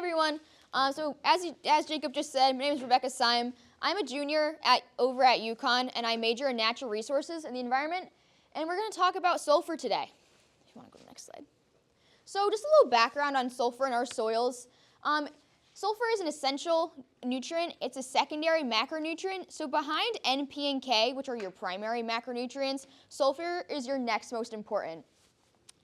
everyone. So as Jacob just said, my name is Rebecca Syme. I'm a junior over at UConn, and I major in natural resources and the environment. And we're going to talk about sulfur today. If you want to go to the next slide. So just a little background on sulfur in our soils. Sulfur is an essential nutrient. It's a secondary macronutrient. So behind N, P, and K, which are your primary macronutrients, sulfur is your next most important.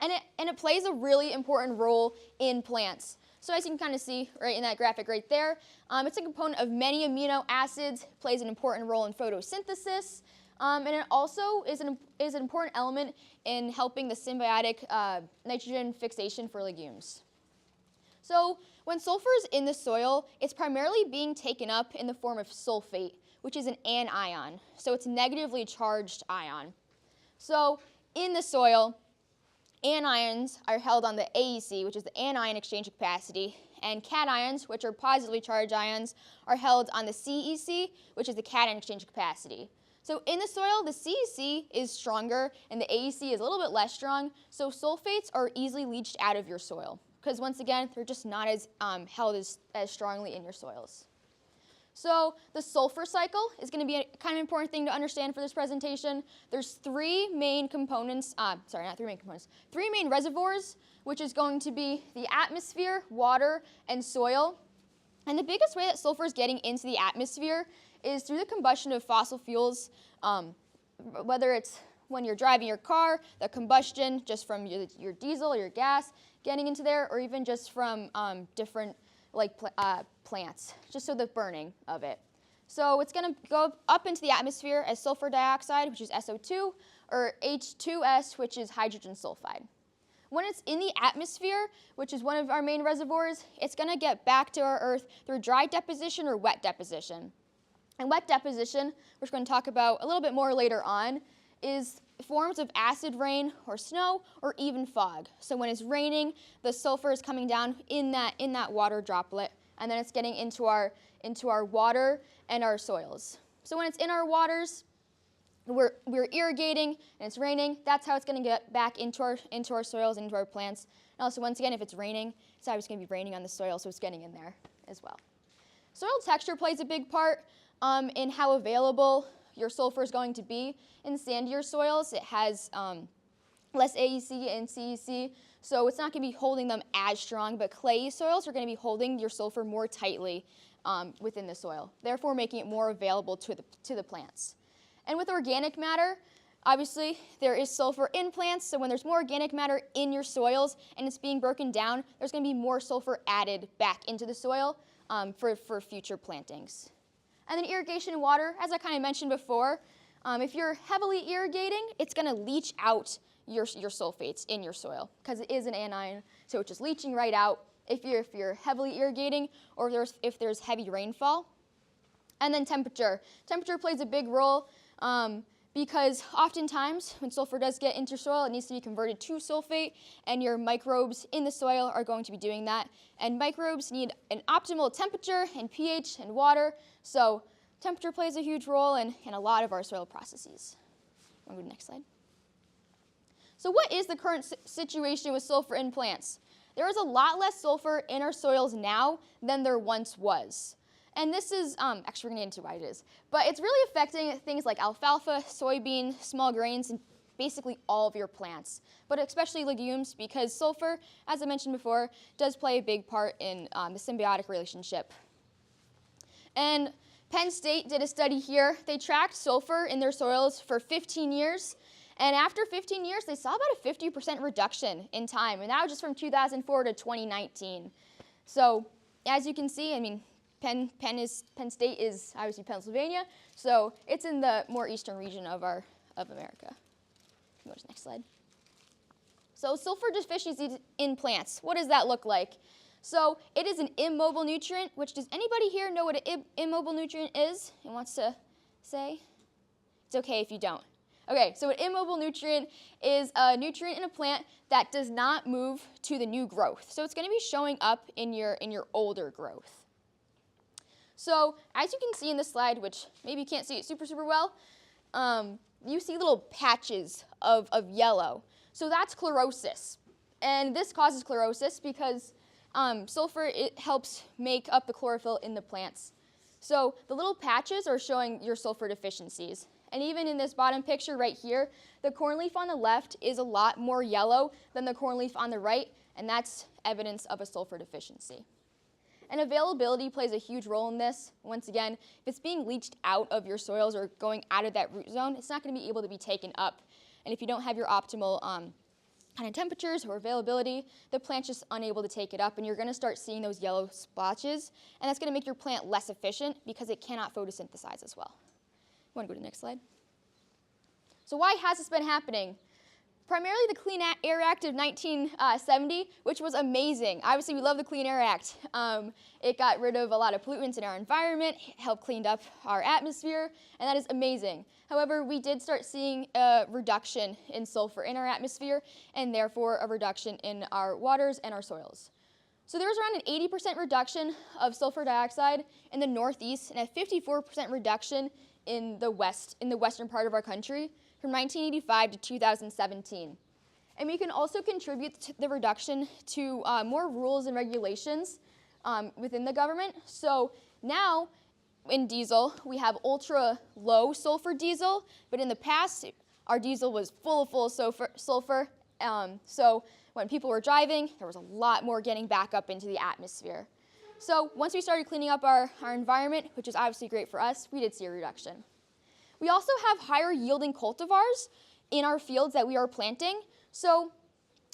And it plays a really important role in plants. So as you can kind of see right in that graphic right there, it's a component of many amino acids, plays an important role in photosynthesis, and it also is an important element in helping the symbiotic nitrogen fixation for legumes. So when sulfur is in the soil, it's primarily being taken up in the form of sulfate, which is an anion. So it's a negatively charged ion. So in the soil, anions are held on the AEC, which is the anion exchange capacity, and cations, which are positively charged ions, are held on the CEC, which is the cation exchange capacity. So in the soil, the CEC is stronger and the AEC is a little bit less strong, so sulfates are easily leached out of your soil because once again, they're just not as held as strongly in your soils. So the sulfur cycle is going to be a kind of important thing to understand for this presentation. There's three main components, three main reservoirs, which is going to be the atmosphere, water, and soil. And the biggest way that sulfur is getting into the atmosphere is through the combustion of fossil fuels, whether it's when you're driving your car, the combustion just from your diesel or your gas getting into there, or even just from different plants, just so the burning of it. So it's going to go up into the atmosphere as sulfur dioxide, which is SO2, or H2S, which is hydrogen sulfide. When it's in the atmosphere, which is one of our main reservoirs, it's going to get back to our Earth through dry deposition or wet deposition. And wet deposition, which we're going to talk about a little bit more later on, is forms of acid rain or snow or even fog. So when it's raining, the sulfur is coming down in that water droplet, and then it's getting into our water and our soils. So when it's in our waters, we're irrigating and it's raining. That's how it's going to get back into our soils, into our plants. And also, once again, if it's raining, it's obviously going to be raining on the soil, so it's getting in there as well. Soil texture plays a big part in how available your sulfur is going to be. In sandier soils, it has less AEC and CEC, so it's not going to be holding them as strong, but clayey soils are going to be holding your sulfur more tightly within the soil, therefore making it more available to the plants. And with organic matter, obviously there is sulfur in plants, so when there's more organic matter in your soils and it's being broken down, there's going to be more sulfur added back into the soil for future plantings. And then irrigation and water, as I kind of mentioned before, if you're heavily irrigating, it's going to leach out your sulfates in your soil because it is an anion, so it's just leaching right out if you're heavily irrigating or if there's heavy rainfall. And then temperature. Temperature plays a big role because oftentimes when sulfur does get into soil, it needs to be converted to sulfate, and your microbes in the soil are going to be doing that. And microbes need an optimal temperature and pH and water, so temperature plays a huge role in a lot of our soil processes. Want to go to the next slide? So what is the current situation with sulfur in plants? There is a lot less sulfur in our soils now than there once was. And this is, actually we're going to get into why it is, but it's really affecting things like alfalfa, soybean, small grains, and basically all of your plants, but especially legumes because sulfur, as I mentioned before, does play a big part in the symbiotic relationship. And Penn State did a study here. They tracked sulfur in their soils for 15 years, and after 15 years, they saw about a 50% reduction in time, and that was just from 2004 to 2019. So as you can see, I mean, Penn State is obviously Pennsylvania, so it's in the more eastern region of America. Go to the next slide. So sulfur deficiency in plants, what does that look like? So it is an immobile nutrient, which does anybody here know what an immobile nutrient is and wants to say? It's okay if you don't. Okay, so an immobile nutrient is a nutrient in a plant that does not move to the new growth. So it's going to be showing up in your older growth. So as you can see in this slide, which maybe you can't see it super well, you see little patches of yellow. So that's chlorosis. And this causes chlorosis because sulfur, it helps make up the chlorophyll in the plants. So the little patches are showing your sulfur deficiencies. And even in this bottom picture right here, the corn leaf on the left is a lot more yellow than the corn leaf on the right, and that's evidence of a sulfur deficiency. And availability plays a huge role in this. Once again, if it's being leached out of your soils or going out of that root zone, it's not going to be able to be taken up. And if you don't have your optimal kind of temperatures or availability, the plant's just unable to take it up, and you're going to start seeing those yellow splotches, and that's going to make your plant less efficient because it cannot photosynthesize as well. You want to go to the next slide? So why has this been happening? Primarily the Clean Air Act of 1970, which was amazing. Obviously, we love the Clean Air Act. It got rid of a lot of pollutants in our environment, helped clean up our atmosphere, and that is amazing. However, we did start seeing a reduction in sulfur in our atmosphere, and therefore a reduction in our waters and our soils. So there was around an 80% reduction of sulfur dioxide in the Northeast and a 54% reduction in the western part of our country from 1985 to 2017. And we can also contribute to the reduction to more rules and regulations within the government. So now in diesel, we have ultra low sulfur diesel, but in the past, our diesel was full of sulfur. So when people were driving, there was a lot more getting back up into the atmosphere. So once we started cleaning up our environment, which is obviously great for us, we did see a reduction. We also have higher yielding cultivars in our fields that we are planting. So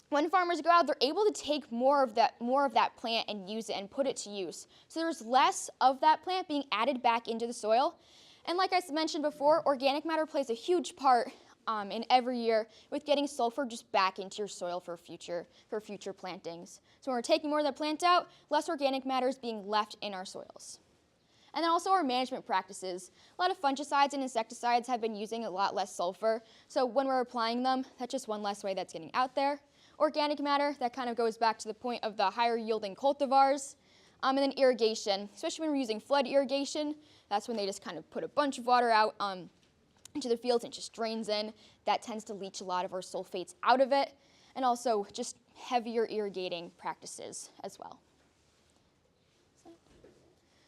when farmers go out, they're able to take more of that plant and use it and put it to use. So there's less of that plant being added back into the soil. And like I mentioned before, organic matter plays a huge part in every year with getting sulfur just back into your soil for future plantings. So when we're taking more of that plant out, less organic matter is being left in our soils. And then also our management practices. A lot of fungicides and insecticides have been using a lot less sulfur. So when we're applying them, that's just one less way that's getting out there. Organic matter, that kind of goes back to the point of the higher yielding cultivars. And then irrigation, especially when we're using flood irrigation, that's when they just kind of put a bunch of water out into the fields and it just drains in. That tends to leach a lot of our sulfates out of it. And also just heavier irrigating practices as well.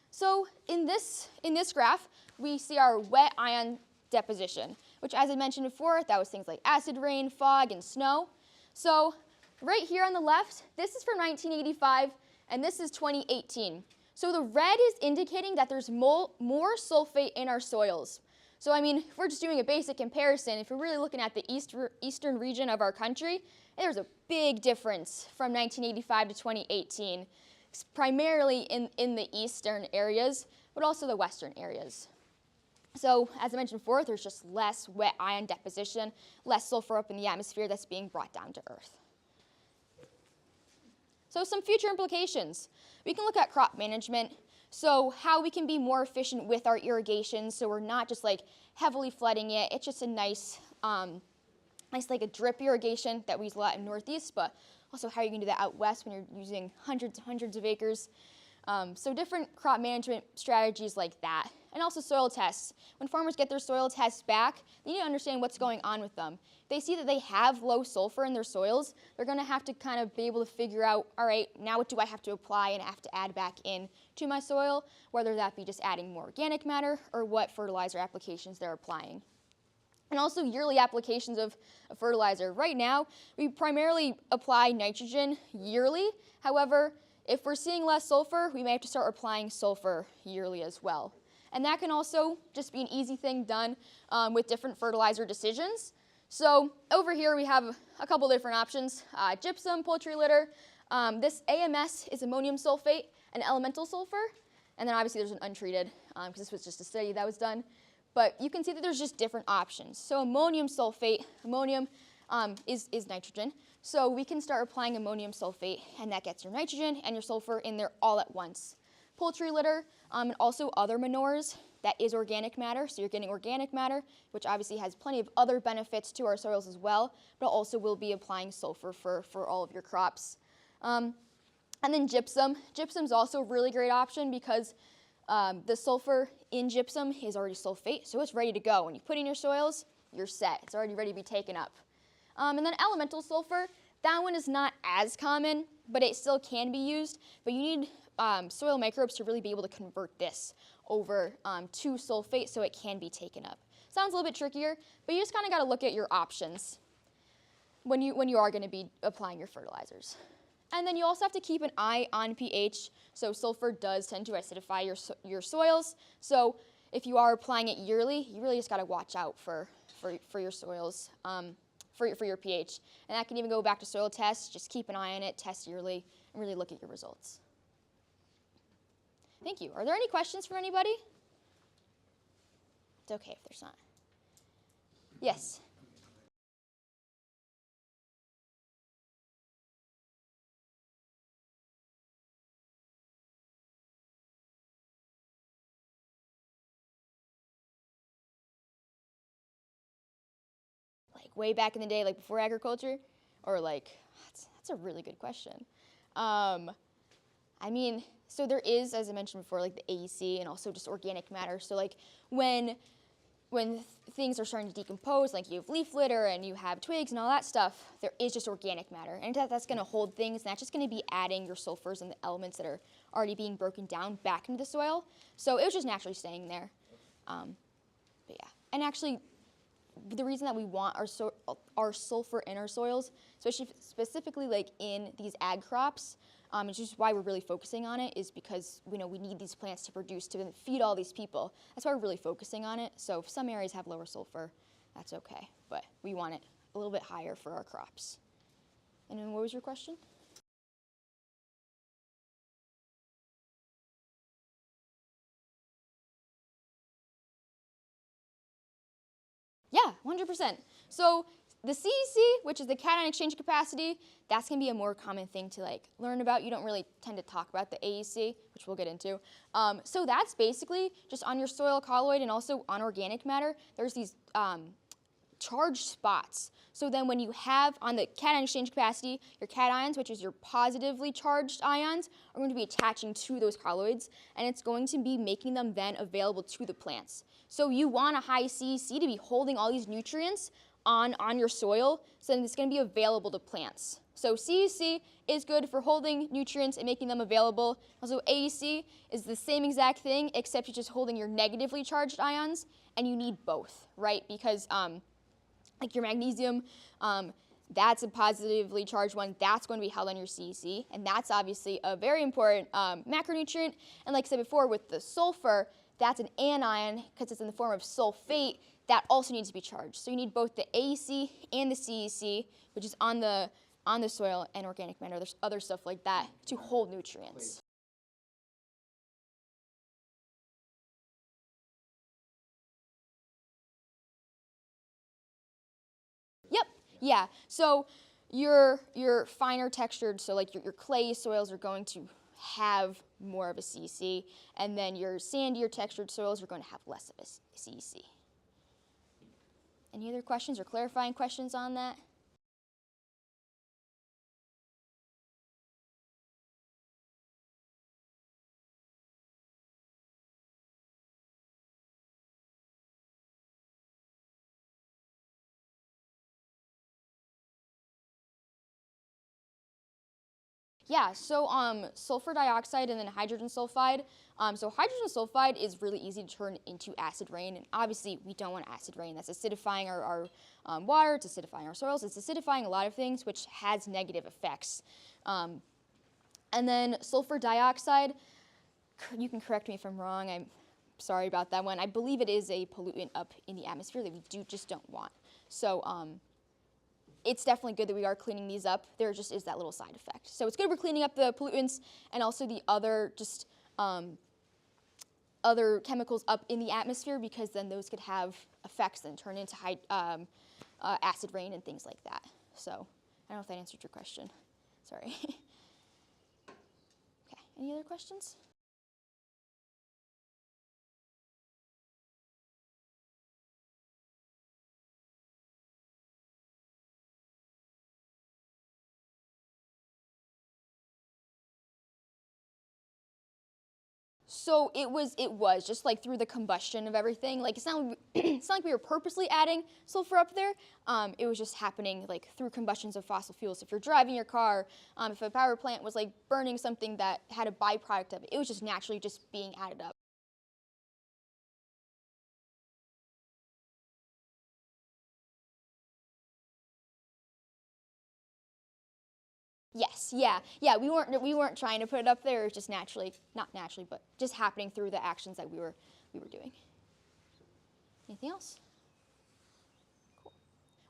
So in this graph, we see our wet ion deposition, which as I mentioned before, that was things like acid rain, fog, and snow. So right here on the left, this is from 1985, and this is 2018. So the red is indicating that there's more sulfate in our soils. So I mean, if we're just doing a basic comparison, if we're really looking at the eastern region of our country, there's a big difference from 1985 to 2018. Primarily in the eastern areas, but also the western areas. So as I mentioned before, there's just less wet ion deposition, less sulfur up in the atmosphere that's being brought down to earth. So some future implications. We can look at crop management, so how we can be more efficient with our irrigation so we're not just like heavily flooding it. It's just a nice like a drip irrigation that we use a lot in Northeast, but also how you can do that out west when you're using hundreds and hundreds of acres. So different crop management strategies like that. And also soil tests. When farmers get their soil tests back, they need to understand what's going on with them. If they see that they have low sulfur in their soils, they're going to have to kind of be able to figure out, all right, now what do I have to apply and have to add back in to my soil, whether that be just adding more organic matter or what fertilizer applications they're applying. And also yearly applications of fertilizer. Right now, we primarily apply nitrogen yearly. However, if we're seeing less sulfur, we may have to start applying sulfur yearly as well. And that can also just be an easy thing done with different fertilizer decisions. So over here we have a couple different options. Gypsum, poultry litter. This AMS is ammonium sulfate and elemental sulfur. And then obviously there's an untreated, because this was just a study that was done. But you can see that there's just different options. So ammonium sulfate, ammonium is nitrogen. So we can start applying ammonium sulfate, and that gets your nitrogen and your sulfur in there all at once. Poultry litter and also other manures, that is organic matter. So you're getting organic matter, which obviously has plenty of other benefits to our soils as well, but also will be applying sulfur for all of your crops. And then gypsum. Gypsum's also a really great option because the sulfur in gypsum is already sulfate, so it's ready to go. When you put it in your soils, you're set. It's already ready to be taken up. And then elemental sulfur, That one is not as common, but it still can be used. But you need soil microbes to really be able to convert this over to sulfate so it can be taken up. Sounds a little bit trickier, but you just kind of got to look at your options when you are going to be applying your fertilizers. And then you also have to keep an eye on pH. So sulfur does tend to acidify your soils. So if you are applying it yearly, you really just got to watch out for your soils, for your pH. And that can even go back to soil tests. Just keep an eye on it, test yearly, and really look at your results. Thank you. Are there any questions from anybody? It's okay if there's not. Yes? Like way back in the day, like before agriculture? Or like, that's a really good question. I mean, so there is, as I mentioned before, like the AEC and also just organic matter. So like when things are starting to decompose, like you have leaf litter and you have twigs and all that stuff, there is just organic matter. And that's going to hold things, and that's just going to be adding your sulfurs and the elements that are already being broken down back into the soil. So it was just naturally staying there. But yeah, and actually, the reason that we want our sulfur in our soils, specifically like in these ag crops, it's just why we're really focusing on it, is because we need these plants to produce, to feed all these people. That's why we're really focusing on it. So if some areas have lower sulfur, that's okay. But we want it a little bit higher for our crops. And then what was your question? Yeah, 100%. So the CEC, which is the cation exchange capacity, that's going to be a more common thing to like learn about. You don't really tend to talk about the AEC, which we'll get into. So that's basically just on your soil colloid and also on organic matter, there's these charged spots. So then when you have on the cation exchange capacity, your cations, which is your positively charged ions, are going to be attaching to those colloids, and it's going to be making them then available to the plants. So you want a high CEC to be holding all these nutrients on your soil, so then it's going to be available to plants. So CEC is good for holding nutrients and making them available. Also AEC is the same exact thing, except you're just holding your negatively charged ions, and you need both, right? Because like your magnesium, that's a positively charged one. That's going to be held on your CEC, and that's obviously a very important macronutrient. And like I said before, with the sulfur, that's an anion because it's in the form of sulfate. That also needs to be charged. So you need both the AEC and the CEC, which is on the soil, and organic matter. There's other stuff like that to hold nutrients. Yep. Yeah. So your finer textured, so like your clay soils are going to have more of a CEC, and then your sandier textured soils are going to have less of a CEC. Any other questions or clarifying questions on that? Yeah, so sulfur dioxide and then hydrogen sulfide. So hydrogen sulfide is really easy to turn into acid rain, and obviously we don't want acid rain. That's acidifying our water, it's acidifying our soils, it's acidifying a lot of things, which has negative effects. And then sulfur dioxide, you can correct me if I'm wrong, I'm sorry about that one. I believe it is a pollutant up in the atmosphere that we just don't want. So it's definitely good that we are cleaning these up. There just is that little side effect. So it's good we're cleaning up the pollutants and also the other other chemicals up in the atmosphere, because then those could have effects and turn into acid rain and things like that. So I don't know if that answered your question. Sorry. Okay, any other questions? So it was just like through the combustion of everything. Like it's not like we were purposely adding sulfur up there. It was just happening like through combustions of fossil fuels. If you're driving your car, if a power plant was like burning something that had a byproduct of it, it was just naturally just being added up. Yes, yeah. We weren't trying to put it up there. It was just naturally, not naturally, but just happening through the actions that we were doing. Anything else? Cool.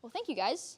Well, thank you guys.